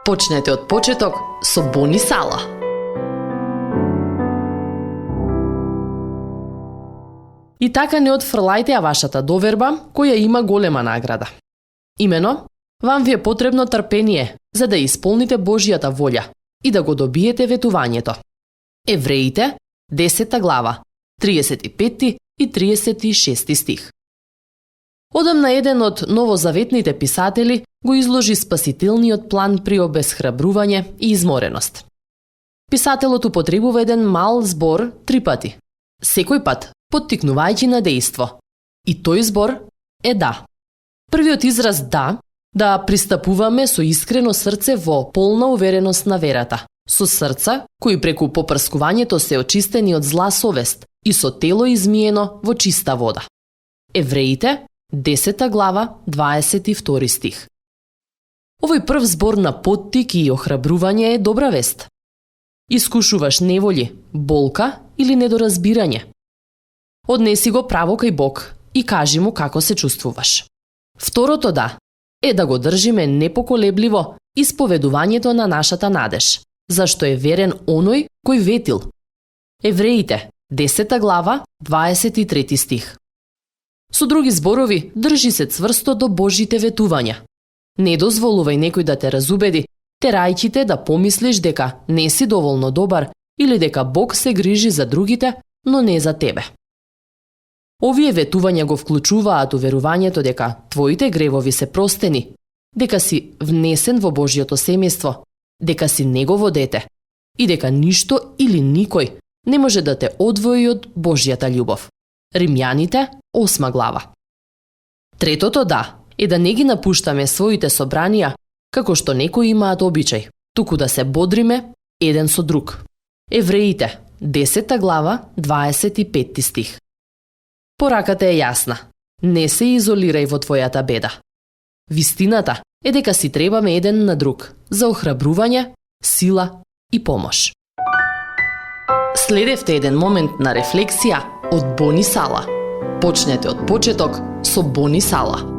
Почнете од почеток со Бони Сала. И така не отфрлајте ја вашата доверба, која има голема награда. Имено, вам ви е потребно трпение, за да исполните Божјата волја и да го добиете ветувањето. Евреите, 10 глава, 35 и 36 стих. Одамна еден од новозаветните писатели го изложи спасителниот план при обесхрабрување и измореност. Писателот употребува еден мал збор 3 пати, секој пат поттикнувајќи на дејство. И тој збор е да. Првиот израз да пристапуваме со искрено срце во полна увереност на верата, со срца кои преку попрскувањето се очистени од зла совест и со тело измиено во чиста вода. Евреите, 10 глава, 22 стих. Овој прв збор на поттик и охрабрување е добра вест. Искушуваш неволи, болка или недоразбирање. Однеси го право кај Бог и кажи му како се чувствуваш. Второто е да го држиме непоколебливо исповедувањето на нашата надеж, зашто е верен оној кој ветил. Евреите, 10 глава, 23 стих. Со други зборови, држи се цврсто до Божите ветувања. Не дозволувај некој да те разубеди, терајќи те да помислиш дека не си доволно добар или дека Бог се грижи за другите, но не за тебе. Овие ветувања го вклучуваат уверувањето дека твоите гревови се простени, дека си внесен во Божјото семејство, дека си Негово дете и дека ништо или никој не може да те одвои од Божјата љубов. Римјаните, 8 глава. Третото е да не ги напуштаме своите собранија, како што некои имаат обичај, туку да се бодриме еден со друг. Евреите, 10 глава, 25 стих. Пораката е јасна. Не се изолирај во твојата беда. Вистината е дека си требаме еден на друг за охрабрување, сила и помош. Следевте еден момент на рефлексија од Бони Сала. Почнете од почеток со Бони Сала.